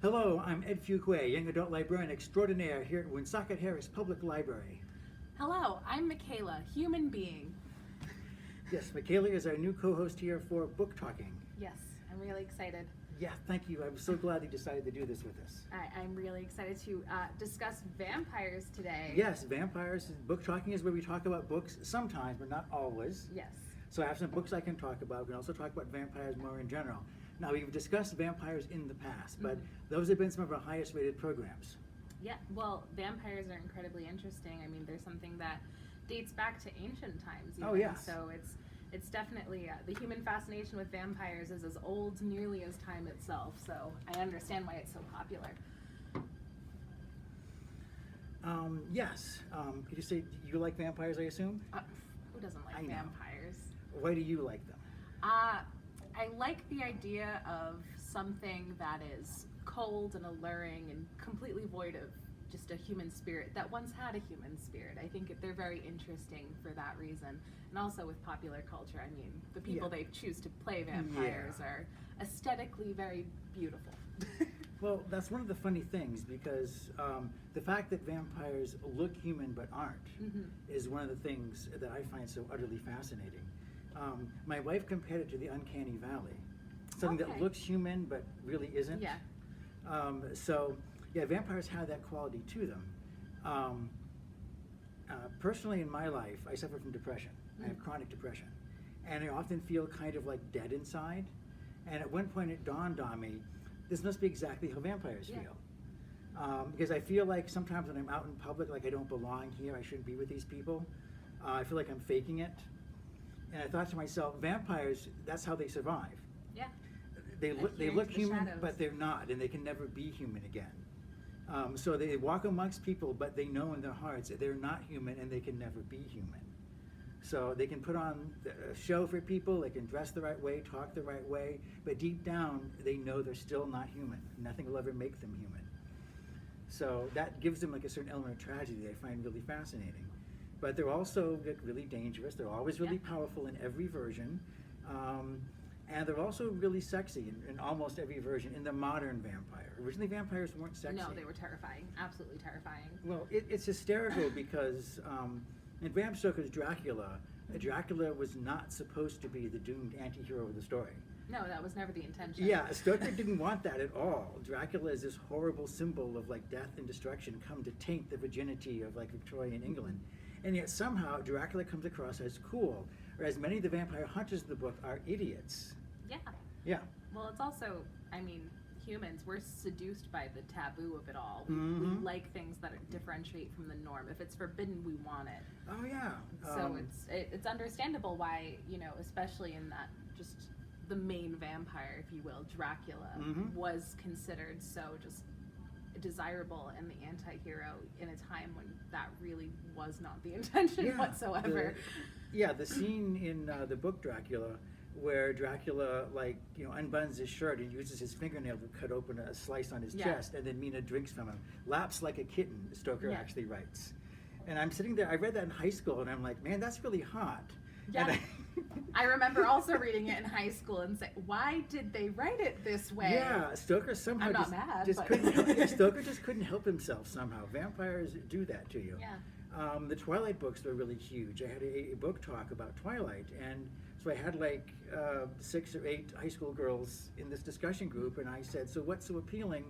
Hello, I'm Ed Fuquay, young adult librarian extraordinaire here at Woonsocket Harris Public Library. Hello, I'm Michaela, human being. Yes, Michaela is our new co-host here for Booktalking. Yes, I'm really excited. Yeah, thank you. I'm so glad you decided to do this with us. I'm really excited to discuss vampires today. Yes, vampires. Booktalking is where we talk about books sometimes, but not always. Yes. So I have some books I can talk about. We can also talk about vampires more in general. Now, we've discussed vampires in the past, but those have been some of our highest rated programs. Yeah, well, vampires are incredibly interesting. I mean, there's something that dates back to ancient times. Even. Oh, yes. So it's definitely, the human fascination with vampires is as old nearly as time itself. So I understand why it's so popular. Yes. Could you say you like vampires, I assume? Who doesn't like vampires? Why do you like them? I like the idea of something that is cold and alluring and completely void of just a human spirit that once had a human spirit. I think they're very interesting for that reason. And also with popular culture, I mean, the people they choose to play vampires are aesthetically very beautiful. Well, that's one of the funny things, because the fact that vampires look human but aren't is one of the things that I find so utterly fascinating. My wife compared it to the uncanny valley, something that looks human but really isn't. Yeah. Vampires have that quality to them. Personally, in my life, I suffer from depression. I have chronic depression, and I often feel kind of like dead inside. And at one point, it dawned on me, this must be exactly how vampires feel. Because I feel like sometimes when I'm out in public, like I don't belong here, I shouldn't be with these people. I feel like I'm faking it. And I thought to myself, vampires, that's how they survive. Yeah. They look human, but they're not, and they can never be human again. So they walk amongst people, but they know in their hearts that they're not human and they can never be human. So they can put on a show for people, they can dress the right way, talk the right way, but deep down they know they're still not human. Nothing will ever make them human. So that gives them like a certain element of tragedy that I find really fascinating. But they're also really dangerous. They're always really powerful in every version. And they're also really sexy in almost every version in the modern vampire. Originally, vampires weren't sexy. No, they were terrifying. Absolutely terrifying. Well, it's hysterical because in Bram Stoker's Dracula, Dracula was not supposed to be the doomed anti-hero of the story. No, that was never the intention. Yeah, Stoker didn't want that at all. Dracula is this horrible symbol of like death and destruction come to taint the virginity of like Victorian England. And yet somehow Dracula comes across as cool, whereas many of the vampire hunters in the book are idiots. Yeah. Yeah. Well, it's also, I mean, humans, we're seduced by the taboo of it all. We like things that differentiate from the norm. If it's forbidden, we want it. Oh, yeah. So it's understandable why, you know, especially in that just the main vampire, if you will, Dracula, was considered so just desirable and the anti-hero in a time when that really was not the intention whatsoever. The scene in the book Dracula where Dracula unbuttons his shirt and uses his fingernail to cut open a slice on his chest, and then Mina drinks from him. Laps like a kitten, Stoker actually writes. And I'm sitting there, I read that in high school, and I'm like, man, that's really hot. Yeah. I remember also reading it in high school and saying, why did they write it this way? Yeah, Stoker somehow Stoker just couldn't help himself somehow. Vampires do that to you. Yeah. The Twilight books were really huge. I had a book talk about Twilight, and so I had like 6 or 8 high school girls in this discussion group, and I said, so what's so appealing,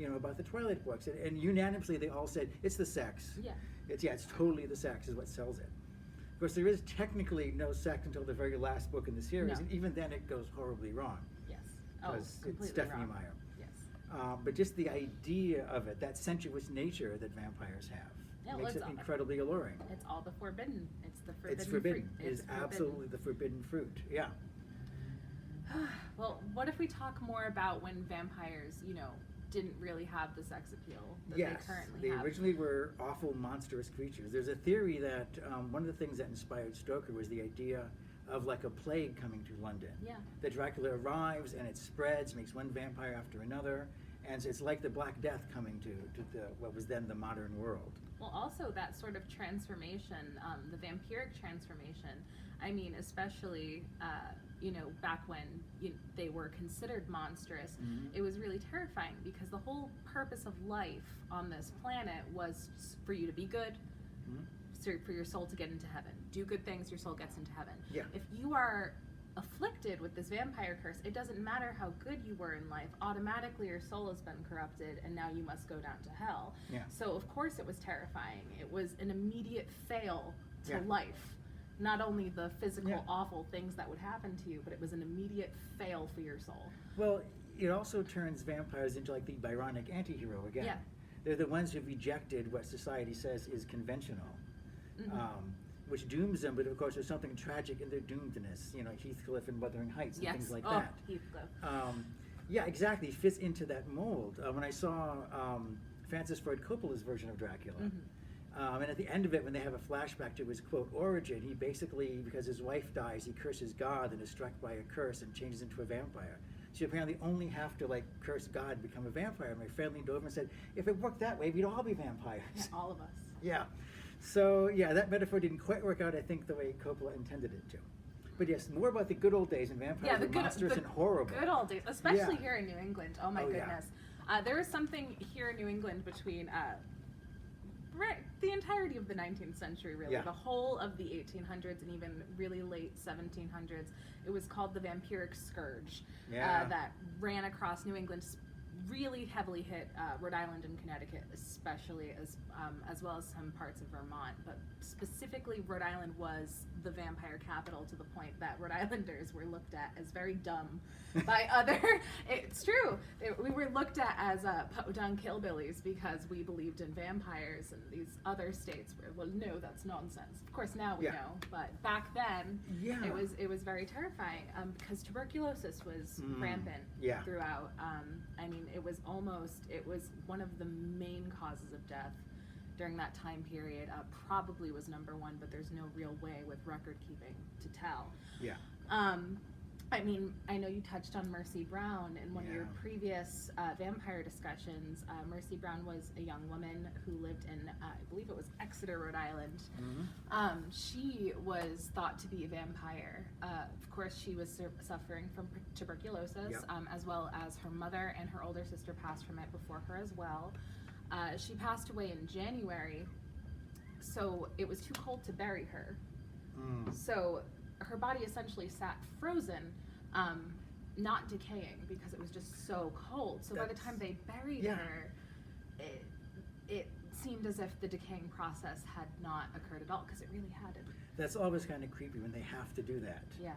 about the Twilight books? And unanimously they all said, it's the sex. Yeah. It's totally the sex is what sells it. Of course, there is technically no sex until the very last book in the series, and even then it goes horribly wrong. Yes. Because it's Stephanie wrong. Meyer. Yes. But just the idea of it, that sensuous nature that vampires have, makes it incredibly alluring. It's all the forbidden. It's the forbidden. It's forbidden. Fruit. It is absolutely the forbidden fruit. Yeah. Well, what if we talk more about when vampires, didn't really have the sex appeal that they currently have? They originally were awful, monstrous creatures. There's a theory that one of the things that inspired Stoker was the idea of like a plague coming to London. Yeah. That Dracula arrives and it spreads, makes one vampire after another, and so it's like the Black Death coming to what was then the modern world. Well, also that sort of transformation, the vampiric transformation, I mean, especially back when they were considered monstrous, it was really terrifying because the whole purpose of life on this planet was for you to be good, so for your soul to get into heaven. Do good things, your soul gets into heaven. Yeah. If you are afflicted with this vampire curse, it doesn't matter how good you were in life, automatically your soul has been corrupted and now you must go down to hell. Yeah. So of course it was terrifying. It was an immediate fail to Yeah. life. Not only the physical Yeah. awful things that would happen to you, but it was an immediate fail for your soul. Well, it also turns vampires into like the Byronic anti-hero again. Yeah. They're the ones who've rejected what society says is conventional, Mhm. which dooms them, but of course there's something tragic in their doomedness, Heathcliff and Wuthering Heights and Yes. things like oh, that. Heathcliff. Yeah, exactly, fits into that mold. When I saw Francis Ford Coppola's version of Dracula, and at the end of it, when they have a flashback to his, quote, origin, he basically, because his wife dies, he curses God and is struck by a curse and changes into a vampire. So you apparently only have to, like, curse God and become a vampire. My friend leaned over and said, if it worked that way, we'd all be vampires. Yeah, all of us. Yeah. So, yeah, that metaphor didn't quite work out, I think, the way Coppola intended it to. But yes, more about the good old days and vampires were monstrous and horrible. Good old days, especially Yeah. here in New England. Oh my Oh, yeah. goodness. There is something here in New England between the entirety of the 19th century, really. Yeah. The whole of the 1800s and even really late 1700s. It was called the vampiric scourge. Yeah. That ran across New England, really heavily hit Rhode Island and Connecticut, especially, as well as some parts of Vermont. But specifically, Rhode Island was the vampire capital, to the point that Rhode Islanders were looked at as very dumb by other. It's true. We were looked at as podunk hillbillies because we believed in vampires, and these other states were, well, no, that's nonsense. Of course, now we Yeah. know, but back then, Yeah. it was very terrifying because tuberculosis was rampant Yeah. throughout. I mean, it was one of the main causes of death during that time period. Probably was number one, but there's no real way with record keeping to tell. Yeah. I mean, I know you touched on Mercy Brown in one of your Yeah. previous vampire discussions. Mercy Brown was a young woman who lived in, I believe it was Exeter, Rhode Island. She was thought to be a vampire. Of course, she was suffering from tuberculosis, Yep. as well as her mother and her older sister passed from it before her as well. She passed away in January, so it was too cold to bury her. So her body essentially sat frozen, not decaying because it was just so cold. So by the time they buried her, it seemed as if the decaying process had not occurred at all, because it really hadn't. That's always kind of creepy when they have to do that. Yeah.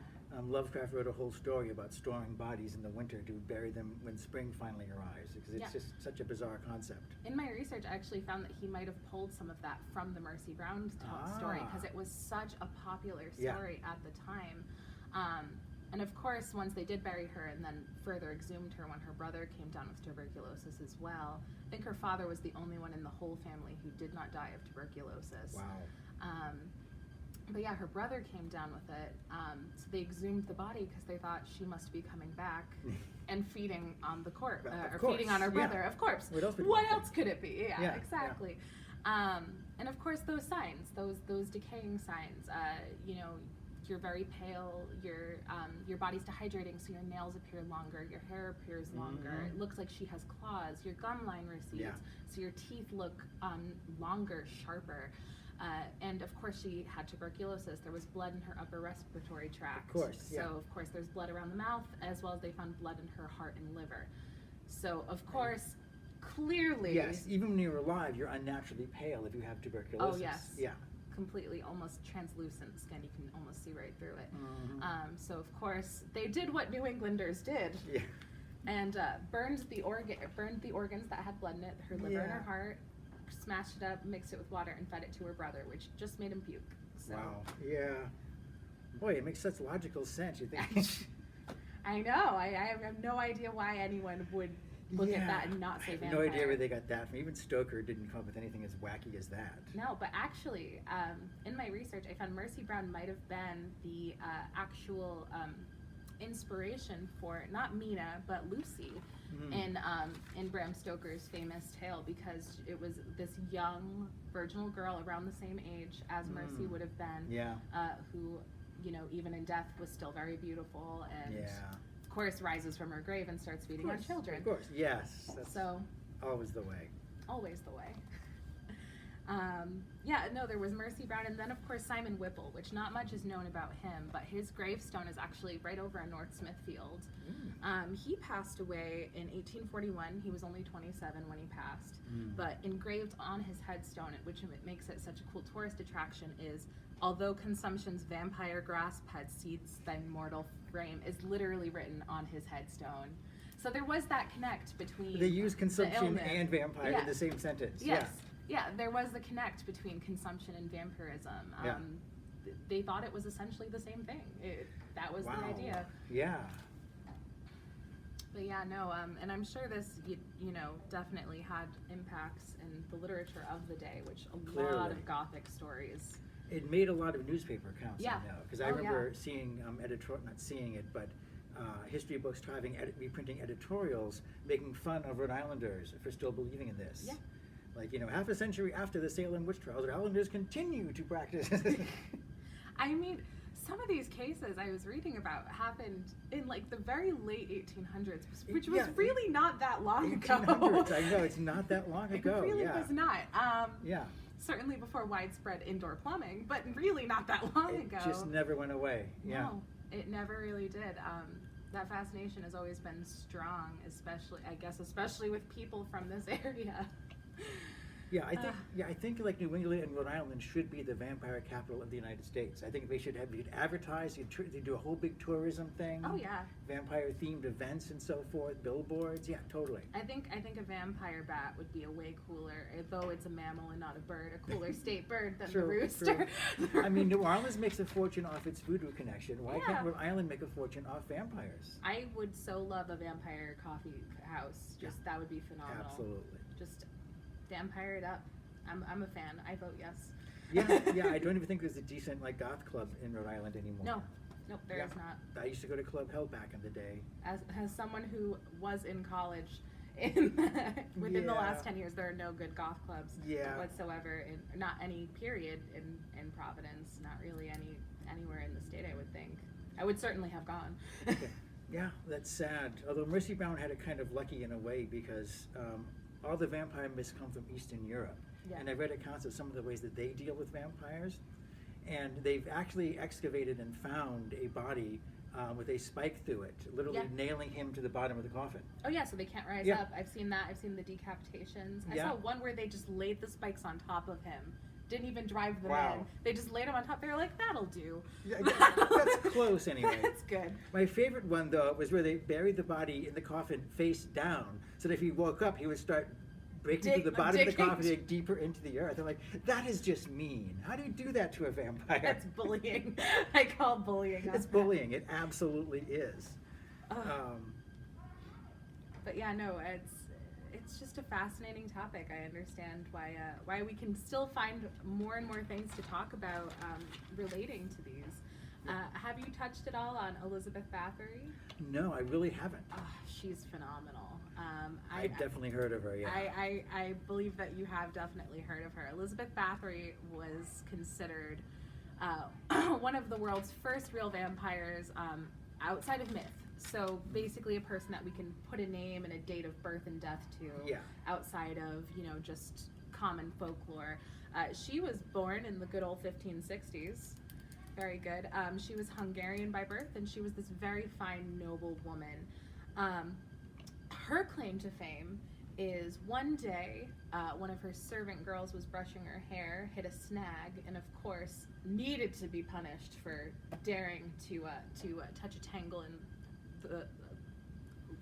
Lovecraft wrote a whole story about storing bodies in the winter to bury them when spring finally arrives, because it's just such a bizarre concept. In my research, I actually found that he might have pulled some of that from the Mercy Brown story, because it was such a popular story at the time. And of course, once they did bury her and then further exhumed her when her brother came down with tuberculosis as well, I think her father was the only one in the whole family who did not die of tuberculosis. Wow. But yeah, her brother came down with it, so they exhumed the body because they thought she must be coming back and feeding on the corpse, or feeding on her brother. Of course. What else could it be? Yeah, exactly. Yeah. And of course, those signs, those decaying signs. You're very pale. Your body's dehydrating, so your nails appear longer. Your hair appears longer. It looks like she has claws. Your gum line recedes, so your teeth look longer, sharper. And of course, she had tuberculosis. There was blood in her upper respiratory tract. Of course, So of course, there's blood around the mouth, as well as they found blood in her heart and liver. So of course, clearly. Yes, even when you're alive, you're unnaturally pale if you have tuberculosis. Oh yes. Yeah. Completely, almost translucent skin. You can almost see right through it. So of course, they did what New Englanders did. Yeah. And burned the organs that had blood in it, her liver and her heart. Smashed it up, mixed it with water, and fed it to her brother, which just made him puke. So. Wow. Yeah. Boy, it makes such logical sense. You think? I know. I have no idea why anyone would look at that and not say vampire. I have no idea where they got that from. Even Stoker didn't come up with anything as wacky as that. No, but actually, in my research, I found Mercy Brown might have been the actual inspiration for not Mina but Lucy in Bram Stoker's famous tale, because it was this young virginal girl around the same age as Mercy would have been, who even in death was still very beautiful, and Yeah. of course rises from her grave and starts feeding on children. Of course, yes. That's So always the way. always the way. There was Mercy Brown, and then of course Simon Whipple, which not much is known about him, but his gravestone is actually right over in North Smithfield. He passed away in 1841. He was only 27 when he passed, but engraved on his headstone, which makes it such a cool tourist attraction, is although consumption's vampire grasp had seeds thy mortal frame, is literally written on his headstone. So there was that connect between They use consumption illness. and vampire in the same sentence. Yes. Yeah, there was the connect between consumption and vampirism. They thought it was essentially the same thing. That was the idea. Yeah. But and I'm sure this, definitely had impacts in the literature of the day, which a lot of Gothic stories. It made a lot of newspaper accounts, I know, because I Oh, remember seeing not seeing it, but history books reprinting editorials making fun of Rhode Islanders for still believing in this. Yeah. Like, half a century after the Salem witch trials, Rhode Islanders continue to practice. I mean, some of these cases I was reading about happened in like the very late 1800s, which was really not that long ago. 1800s, I know, it's not that long ago. It really was not. Yeah. Certainly before widespread indoor plumbing, but really not that long ago. It just never went away. Yeah. No, it never really did. That fascination has always been strong, especially with people from this area. I think like New England and Rhode Island should be the vampire capital of the United States. I think they should advertise, they do a whole big tourism thing. Oh yeah. Vampire themed events and so forth, billboards. Yeah, totally. I think a vampire bat would be a way cooler, though it's a mammal and not a bird, a cooler state bird than the rooster. I mean, New Orleans makes a fortune off its voodoo connection. Why can't Rhode Island make a fortune off vampires? I would so love a vampire coffee house. That would be phenomenal. Absolutely. Just vampire it up. I'm a fan. I vote yes. Yeah. I don't even think there's a decent like goth club in Rhode Island anymore. Nope, there is not. I used to go to Club Hell back in the day. As someone who was in college, within the last 10 years, there are no good goth clubs whatsoever. Not any period in Providence. Not really anywhere in the state. I would think. I would certainly have gone. Yeah, that's sad. Although Mercy Brown had it kind of lucky in a way because all the vampire myths come from Eastern Europe. Yeah. And I've read accounts of some of the ways that they deal with vampires. And they've actually excavated and found a body with a spike through it, literally nailing him to the bottom of the coffin. Oh yeah, so they can't rise up. I've seen that. I've seen the decapitations. I saw one where they just laid the spikes on top of him. Didn't even drive them in. They just laid him on top. They were like, that'll do. Yeah, that's close anyway. That's good. My favorite one, though, was where they buried the body in the coffin face down, so that if he woke up, he would start breaking through the bottom of the coffin, dig deeper into the earth. I'm like, that is just mean. How do you do that to a vampire? That's bullying. I call bullying. It's bullying. It absolutely is. But yeah, no, it's just a fascinating topic. I understand why we can still find more and more things to talk about relating to these. Have you touched at all on Elizabeth Bathory? No, I really haven't. Oh, she's phenomenal. I've definitely heard of her, yeah. I believe that you have definitely heard of her. Elizabeth Bathory was considered one of the world's first real vampires outside of myth. So basically a person that we can put a name and a date of birth and death to outside of, just common folklore. She was born in the good old 1560s. Very good. She was Hungarian by birth, and she was this very fine, noble woman. Her claim to fame is one day one of her servant girls was brushing her hair, hit a snag, and of course needed to be punished for daring to touch a tangle in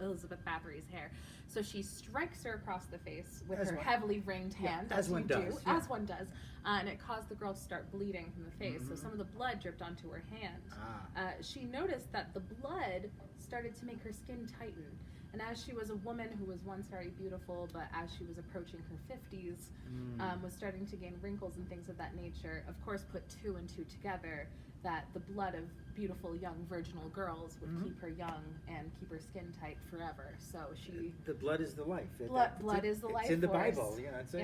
Elizabeth Bathory's hair. So she strikes her across the face with her heavily ringed hand, as one does, and it caused the girl to start bleeding from the face. So some of the blood dripped onto her hand. She noticed that the blood started to make her skin tighten. And as she was a woman who was once very beautiful, but as she was approaching her 50s, was starting to gain wrinkles and things of that nature, of course put two and two together, that the blood of beautiful young virginal girls would keep her young and keep her skin tight forever. So she... The blood is the life. Blood is the life It's in the force. Bible, it's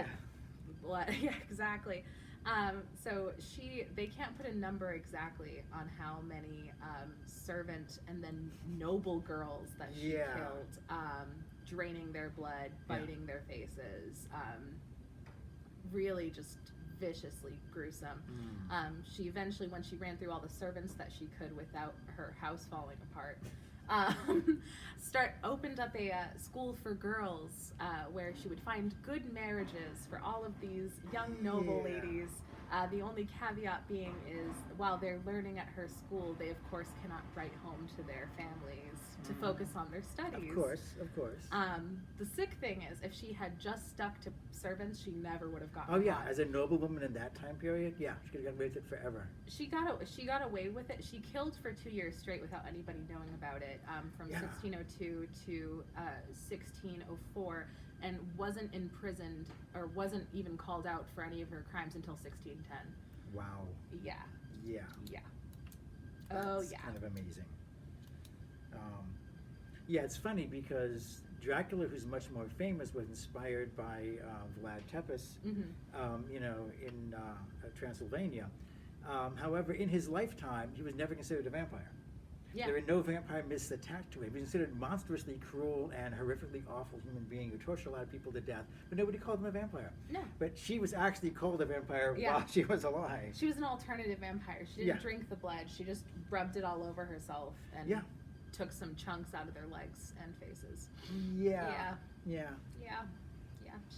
blood, exactly. So they can't put a number exactly on how many servant and then noble girls that she killed, draining their blood, biting their faces, really just viciously gruesome. She eventually, when she ran through all the servants that she could without her house falling apart, opened up a school for girls where she would find good marriages for all of these young noble ladies. The only caveat being is while they're learning at her school, they of course cannot write home to their families to focus on their studies. Of course. The sick thing is, if she had just stuck to servants, she never would have gotten caught. As a noblewoman in that time period, she could have gotten away with it forever. She got away with it. She killed for 2 years straight without anybody knowing about it, from 1602 to 1604, and wasn't imprisoned or wasn't even called out for any of her crimes until 1610. Wow. Yeah. That's kind of amazing. It's funny because Dracula, who's much more famous, was inspired by Vlad Tepes, in Transylvania. However, in his lifetime, he was never considered a vampire. There were no vampire myths attached to him. He was considered a monstrously cruel and horrifically awful human being who tortured a lot of people to death, but nobody called him a vampire. No. But she was actually called a vampire while she was alive. She was an alternative vampire. She didn't drink the blood. She just rubbed it all over herself and took some chunks out of their legs and faces. Yeah.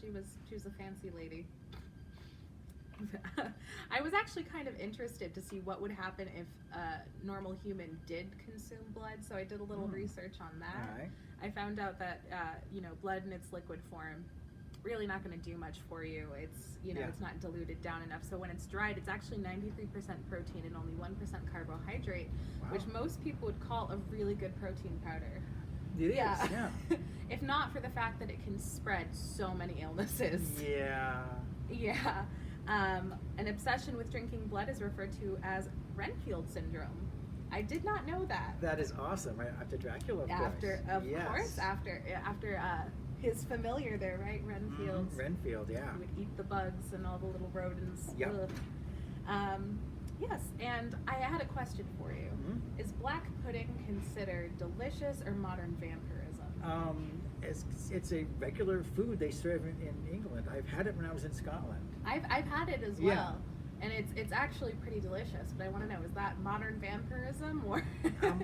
She was a fancy lady. I was actually kind of interested to see what would happen if a normal human did consume blood, so I did a little research on that. All right. I found out that blood in its liquid form really not going to do much for you. It's it's not diluted down enough. So when it's dried, it's actually 93% protein and only 1% carbohydrate, which most people would call a really good protein powder. It is, yeah. If not for the fact that it can spread so many illnesses. Yeah. An obsession with drinking blood is referred to as Renfield syndrome. I did not know that. That is awesome. Right after Dracula, of course. After his familiar there, right? Renfield. Renfield, yeah. He would eat the bugs and all the little rodents. Yep. Yes, and I had a question for you. Is black pudding considered delicious or modern vampirism? It's a regular food they serve in England. I've had it when I was in Scotland. I've had it as well, and it's actually pretty delicious. But I want to know, is that modern vampirism or?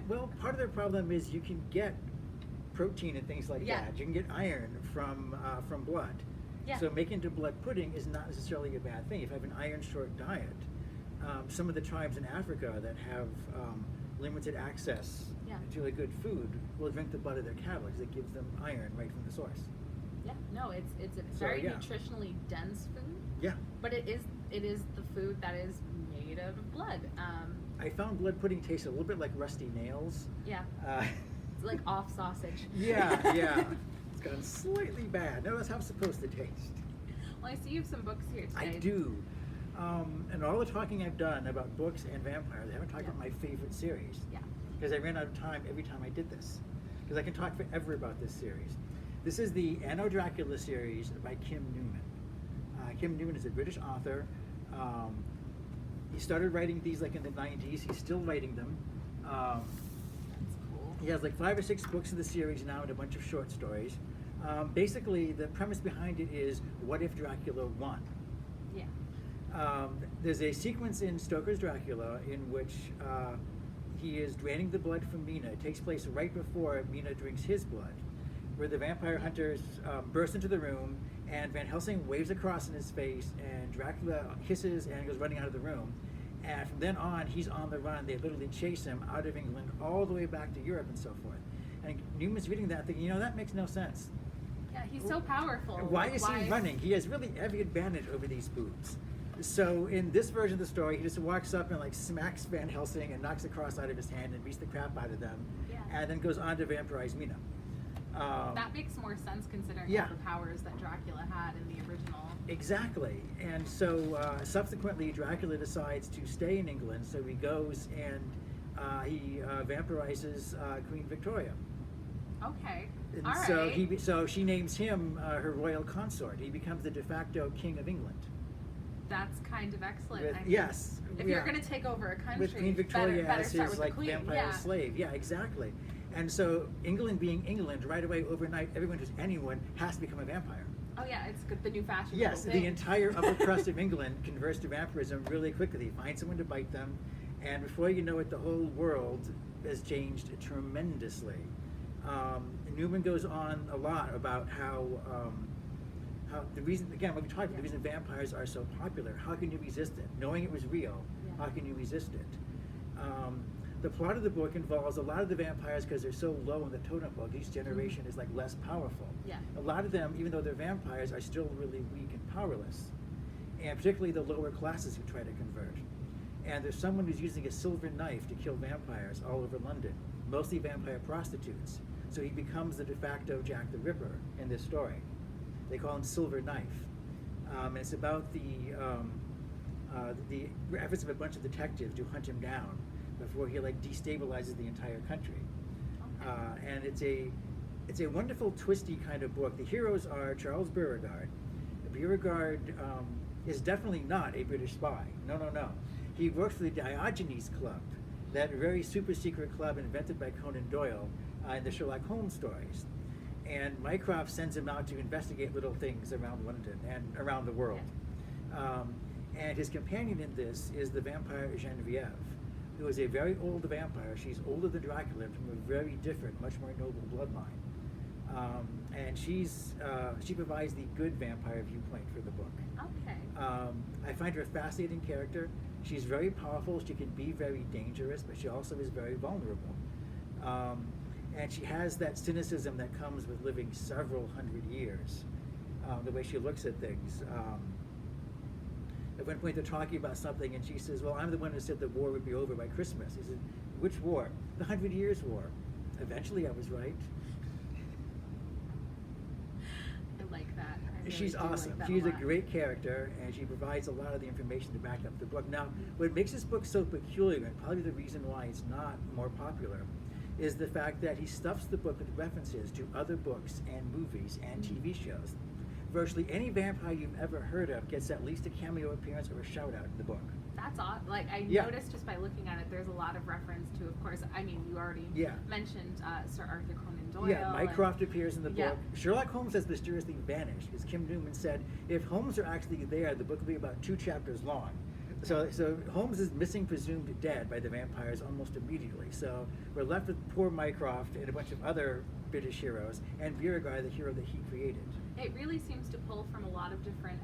Well, part of the problem is you can get protein and things like that. You can get iron from blood. So making into blood pudding is not necessarily a bad thing if you have an iron-short diet. Some of the tribes in Africa that have limited access to really good food will drink the blood of their cattle because it gives them iron right from the source. It's a very nutritionally dense food. But it is the food that is made of blood. I found blood pudding tasted a little bit like rusty nails. It's like off sausage. It's gotten slightly bad. No, that's how it's supposed to taste. Well, I see you have some books here today. I do. And all the talking I've done about books and vampires, I haven't talked about my favorite series. Because I ran out of time every time I did this. Because I can talk forever about this series. This is the Anno Dracula series by Kim Newman. Kim Newman is a British author. He started writing these like in the 90s. He's still writing them. That's cool. He has like 5 or 6 books in the series now and a bunch of short stories. Basically, the premise behind it is, what if Dracula won? There's a sequence in Stoker's Dracula in which he is draining the blood from Mina. It takes place right before Mina drinks his blood, where the vampire hunters burst into the room, and Van Helsing waves a cross in his face, and Dracula hisses and goes running out of the room. And from then on, he's on the run. They literally chase him out of England all the way back to Europe and so forth. And Newman's reading that thinking, that makes no sense. He's so powerful. Why is he running? He has really every advantage over these boobs. So in this version of the story, he just walks up and like smacks Van Helsing and knocks the cross out of his hand and beats the crap out of them, and then goes on to vampirize Mina. That makes more sense considering all the powers that Dracula had in the original. Exactly. And so subsequently, Dracula decides to stay in England, so he goes and he vampirizes Queen Victoria. Okay. And all so right. so she names him her royal consort. He becomes the de facto king of England. That's kind of excellent. With, I mean, yes. If you're going to take over a country, with Queen Victoria better as start his with like the Queen. vampire slave. Yeah, exactly. And so England being England, right away overnight, everyone who's anyone has to become a vampire. Oh yeah, it's good, the new fashion. Yes, the entire upper crust of England converts to vampirism really quickly. Find someone to bite them, and before you know it, the whole world has changed tremendously. Newman goes on a lot about how the reason, again, when we talk about the reason vampires are so popular, how can you resist it? Knowing it was real, how can you resist it? The plot of the book involves a lot of the vampires, because they're so low in the totem pole, each generation is like less powerful. Yeah. A lot of them, even though they're vampires, are still really weak and powerless. And particularly the lower classes who try to convert. And there's someone who's using a silver knife to kill vampires all over London, mostly vampire prostitutes. So he becomes the de facto Jack the Ripper in this story. They call him Silver Knife. And it's about the efforts of a bunch of detectives to hunt him down before he like destabilizes the entire country. And it's a wonderful twisty kind of book. The heroes are Charles Beauregard. Beauregard is definitely not a British spy. No, no, no. He works for the Diogenes Club, that very super secret club invented by Conan Doyle in the Sherlock Holmes stories. And Mycroft sends him out to investigate little things around London and around the world. And his companion in this is the vampire Genevieve, who is a very old vampire. She's older than Dracula, from a very different, much more noble bloodline. And she provides the good vampire viewpoint for the book. Okay. I find her a fascinating character. She's very powerful. She can be very dangerous, but she also is very vulnerable. And she has that cynicism that comes with living several hundred years, the way she looks at things. At one point they're talking about something and she says, well, I'm the one who said the war would be over by Christmas. He said, which war? The 100 Years' War. Eventually I was right. I like that. I really She's do awesome. Like that She's a lot. great character, and she provides a lot of the information to back up the book. Now, what makes this book so peculiar, and probably the reason why it's not more popular, is the fact that he stuffs the book with references to other books and movies and TV shows. Virtually any vampire you've ever heard of gets at least a cameo appearance or a shout out in the book. That's odd. Like I Yeah. noticed just by looking at it, there's a lot of reference to, of course, I mean, you already mentioned Sir Arthur Conan Doyle. Yeah, Mycroft appears in the book. Yeah. Sherlock Holmes has mysteriously vanished, because Kim Newman said, if Holmes are actually there, the book will be about 2 chapters long. So Holmes is missing, presumed dead by the vampires almost immediately. So we're left with poor Mycroft and a bunch of other British heroes, and Beauregard, the hero that he created. It really seems to pull from a lot of different,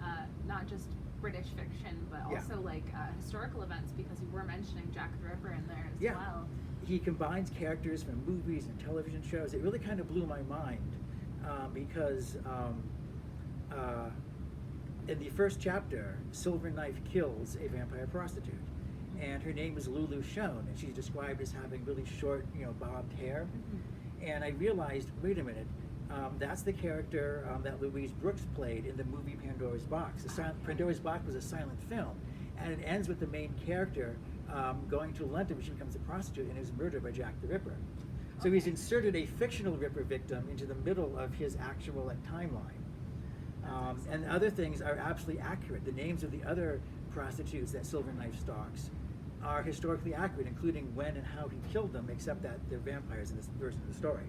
not just British fiction, but also like historical events, because you were mentioning Jack the Ripper in there as well. He combines characters from movies and television shows. It really kind of blew my mind because in the first chapter, Silver Knife kills a vampire prostitute, and her name is Lulu Shone, and she's described as having really short, bobbed hair. And I realized, wait a minute, that's the character that Louise Brooks played in the movie Pandora's Box. Pandora's Box was a silent film, and it ends with the main character going to London when she becomes a prostitute and is murdered by Jack the Ripper. So he's inserted a fictional Ripper victim into the middle of his actual timeline. And other things are absolutely accurate. The names of the other prostitutes that Silver Knife stalks are historically accurate, including when and how he killed them, except that they're vampires in this version of the story.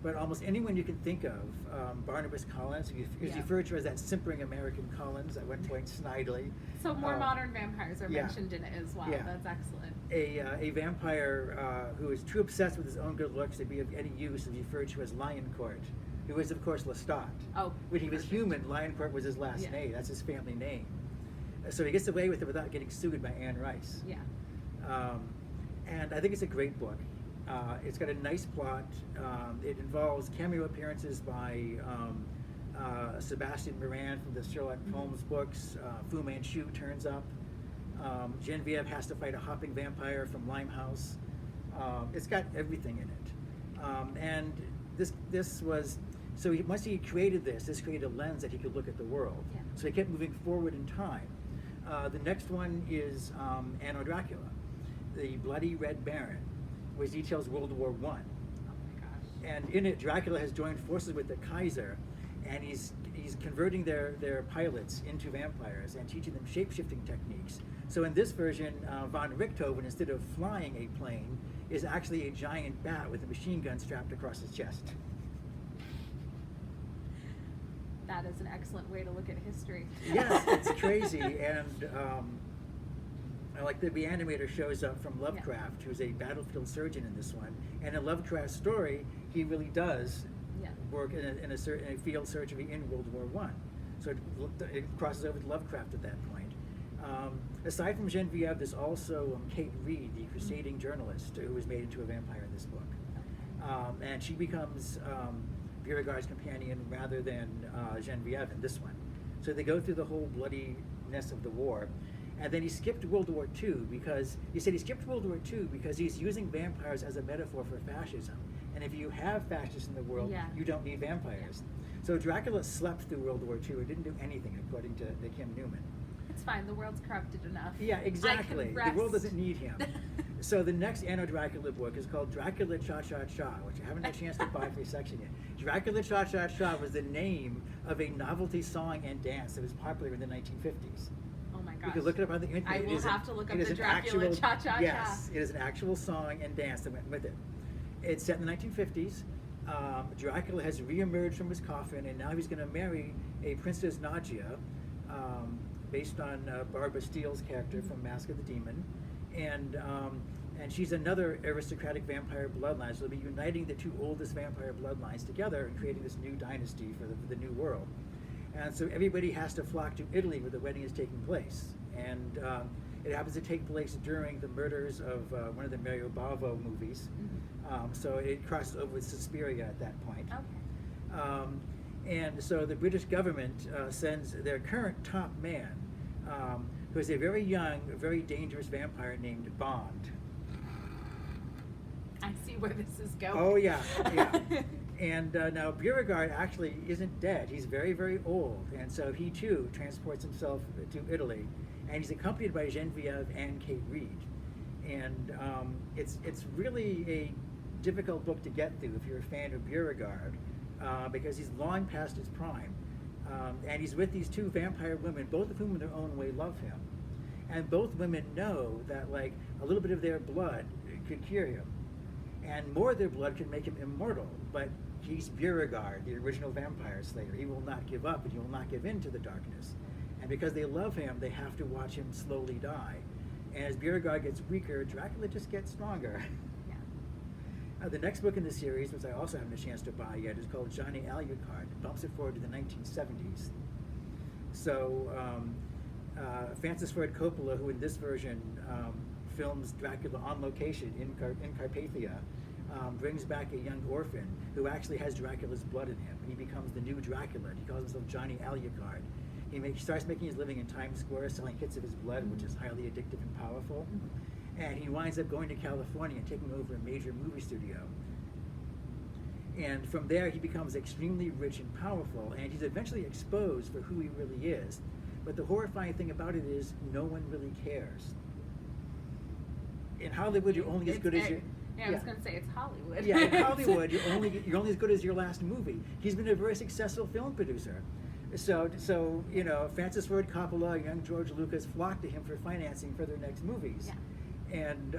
But almost anyone you can think of, Barnabas Collins, who is referred to as that simpering American Collins at one point, snidely. So more modern vampires are mentioned in it as well. Yeah. That's excellent. A vampire who is too obsessed with his own good looks to be of any use is referred to as Lioncourt, who is, of course, Lestat. Oh, when he was human, Lioncourt was his last name. That's his family name. So he gets away with it without getting sued by Anne Rice. Yeah. And I think it's a great book. It's got a nice plot. It involves cameo appearances by Sebastian Moran from the Sherlock Holmes books. Fu Manchu turns up. Genevieve has to fight a hopping vampire from Limehouse. It's got everything in it. And this was, so once he created this created a lens that he could look at the world. Yeah. So he kept moving forward in time. The next one is Anno Dracula, the Bloody Red Baron, which details World War I. Oh my gosh. And in it, Dracula has joined forces with the Kaiser, and he's converting their pilots into vampires and teaching them shape-shifting techniques. So in this version, von Richthofen, instead of flying a plane, is actually a giant bat with a machine gun strapped across his chest. That is an excellent way to look at history. Yes, it's crazy, and like the animator shows up from Lovecraft, who's a battlefield surgeon in this one, and in Lovecraft's story, he really does work in a field surgery in World War I. So it crosses over to Lovecraft at that point. Aside from Genevieve, there's also Kate Reed, the crusading journalist, who was made into a vampire in this book. And she becomes Beauregard's companion rather than Genevieve in this one. So they go through the whole bloodiness of the war. And then he skipped World War II because he's using vampires as a metaphor for fascism. And if you have fascists in the world, you don't need vampires. So Dracula slept through World War II and didn't do anything, according to Kim Newman. It's fine. The world's corrupted enough. Yeah, exactly. The world doesn't need him. So the next Anno Dracula book is called Dracula Cha Cha Cha, which I haven't had a chance to buy for a section yet. Dracula Cha Cha Cha was the name of a novelty song and dance that was popular in the 1950s. Oh my gosh. You can look it up on the internet. I will have to look up the Dracula Cha Cha Cha. Yes, it is an actual song and dance that went with it. It's set in the 1950s. Dracula has reemerged from his coffin, and now he's going to marry a Princess Nadia, based on Barbara Steele's character from Mask of the Demon, and she's another aristocratic vampire bloodline. So they'll be uniting the two oldest vampire bloodlines together and creating this new dynasty for the new world. And so everybody has to flock to Italy where the wedding is taking place, and it happens to take place during the murders of one of the Mario Bava movies. So it crosses over with Suspiria at that point. Okay. And so the British government sends their current top man, who is a very young, very dangerous vampire named Bond. I see where this is going. Oh yeah. And now Beauregard actually isn't dead. He's very, very old, and so he too transports himself to Italy, and he's accompanied by Genevieve and Kate Reed. And it's really a difficult book to get through if you're a fan of Beauregard, because he's long past his prime, and he's with these two vampire women, both of whom in their own way love him, and both women know that like a little bit of their blood could cure him, and more of their blood could make him immortal. But he's Beauregard, the original vampire slayer. He will not give up, and he will not give in to the darkness. And because they love him, they have to watch him slowly die. And as Beauregard gets weaker, Dracula just gets stronger. The next book in the series, which I also haven't had a chance to buy yet, is called Johnny Alucard. It bumps it forward to the 1970s. So Francis Ford Coppola, who in this version films Dracula on location in Carpathia, brings back a young orphan who actually has Dracula's blood in him. He becomes the new Dracula. He calls himself Johnny Alucard. He starts making his living in Times Square, selling hits of his blood, which is highly addictive and powerful. And he winds up going to California and taking over a major movie studio. And from there, he becomes extremely rich and powerful, and he's eventually exposed for who he really is. But the horrifying thing about it is no one really cares. In Hollywood, you're only as good as your... I was going to say, it's Hollywood. Yeah, in Hollywood, you're only as good as your last movie. He's been a very successful film producer. So Francis Ford Coppola, young George Lucas flocked to him for financing for their next movies. Yeah. And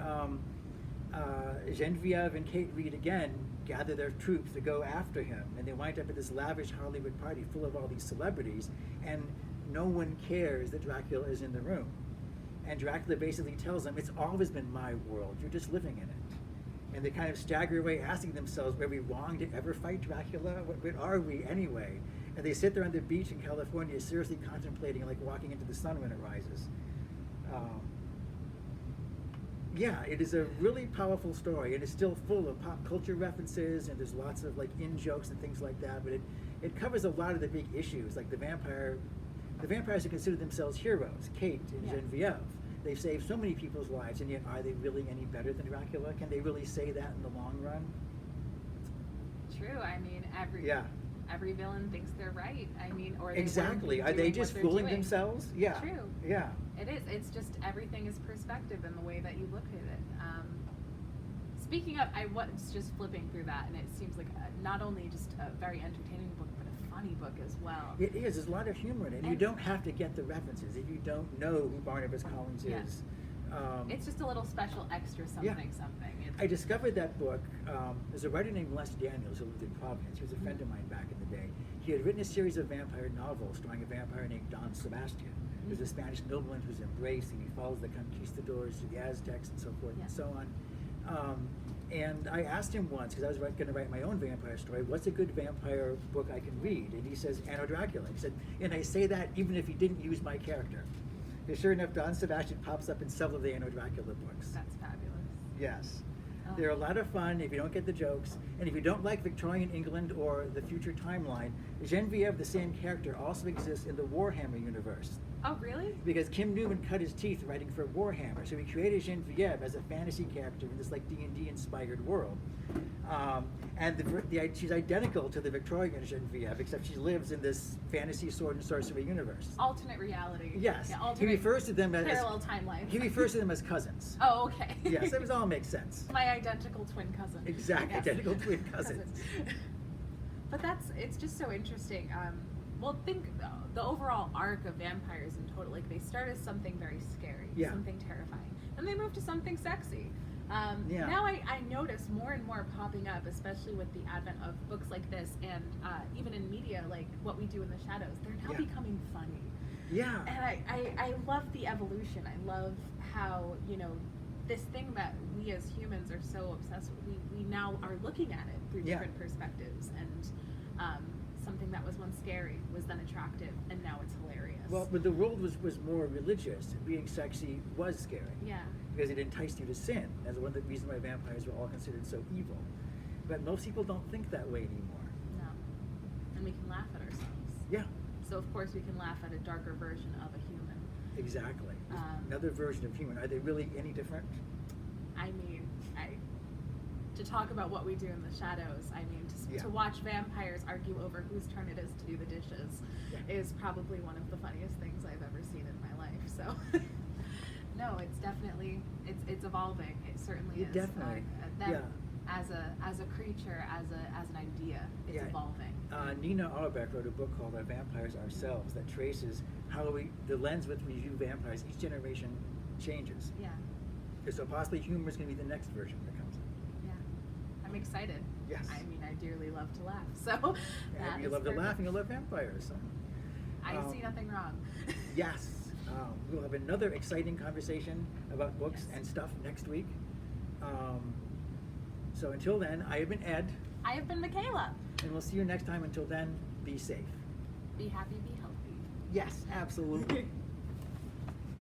Genevieve and Kate Reed again gather their troops to go after him, and they wind up at this lavish Hollywood party full of all these celebrities, and no one cares that Dracula is in the room. And Dracula basically tells them, it's always been my world, you're just living in it. And they kind of stagger away asking themselves, were we wrong to ever fight Dracula? What are we anyway? And they sit there on the beach in California seriously contemplating like walking into the sun when it rises. Yeah, it is a really powerful story, and it's still full of pop culture references, and there's lots of like in-jokes and things like that, but it covers a lot of the big issues, like the vampires who consider themselves heroes, Kate and Genevieve. They've saved so many people's lives, and yet are they really any better than Dracula? Can they really say that in the long run? True. I mean, every villain thinks they're right. I mean, or they exactly. Are they just fooling themselves? Yeah. True. Yeah. It is. It's just everything is perspective and the way that you look at it. Speaking of, I was just flipping through that, and it seems like not only just a very entertaining book, but a funny book as well. It is. There's a lot of humor in it. And you don't have to get the references if you don't know who Barnabas Collins is. It's just a little special extra something. I discovered that book. There's a writer named Les Daniels who lived in Providence. He was a friend of mine back in the day. He had written a series of vampire novels starring a vampire named Don Sebastian. There's a Spanish nobleman who's embraced, and he follows the conquistadors to the Aztecs and so forth and so on. And I asked him once, because I was going to write my own vampire story, what's a good vampire book I can read? And he says, Anno Dracula. He said, and I say that even if he didn't use my character. Because sure enough, Don Sebastian pops up in several of the Anno Dracula books. That's fabulous. Yes. They're a lot of fun if you don't get the jokes. And if you don't like Victorian England or the future timeline, Genevieve, the same character, also exists in the Warhammer universe. Oh, really? Because Kim Newman cut his teeth writing for Warhammer, so he created Genevieve as a fantasy character in this like D&D inspired world. She's identical to the Victorian Genevieve, except she lives in this fantasy sword and sorcery universe. Alternate reality. Yes. Yeah, He refers to them as parallel timelines. He refers to them as cousins. Oh, okay. Yes, it all makes sense. My identical twin cousin. Exactly, Yes. identical twin cousins. But it's just so interesting. Well, think the overall arc of vampires in total, like they start as something very scary, something terrifying, and they move to something sexy. Now I notice more and more popping up, especially with the advent of books like this, and even in media, like What We Do in the Shadows, they're now becoming funny. Yeah. And I love the evolution. I love how, this thing that we as humans are so obsessed with, we now are looking at it through different perspectives, and something that was once scary was then attractive, and now it's hilarious. Well, but the world was more religious. Being sexy was scary. Yeah. Because it enticed you to sin. That's one of the reasons why vampires were all considered so evil. But most people don't think that way anymore. No. And we can laugh at ourselves. Yeah. So of course we can laugh at a darker version of a human. Exactly. Another version of human. Are they really any different? I mean, to talk about What We Do in the Shadows, I mean, to watch vampires argue over whose turn it is to do the dishes is probably one of the funniest things I've ever seen in my life. So, no, it's definitely, it's evolving. It certainly is. Definitely. As a creature, as an idea, it's evolving. Nina Auerbach wrote a book called Our Vampires Ourselves that traces how the lens with which we view vampires, each generation changes. Yeah. So possibly humor is going to be the next version that comes in. Yeah. I'm excited. Yes. I mean, I dearly love to laugh. So and you love to laugh and you love vampires. So. I see nothing wrong. Yes. We'll have another exciting conversation about books and stuff next week. So until then, I have been Ed. I have been Michaela. And we'll see you next time. Until then, be safe. Be happy, be healthy. Yes, absolutely.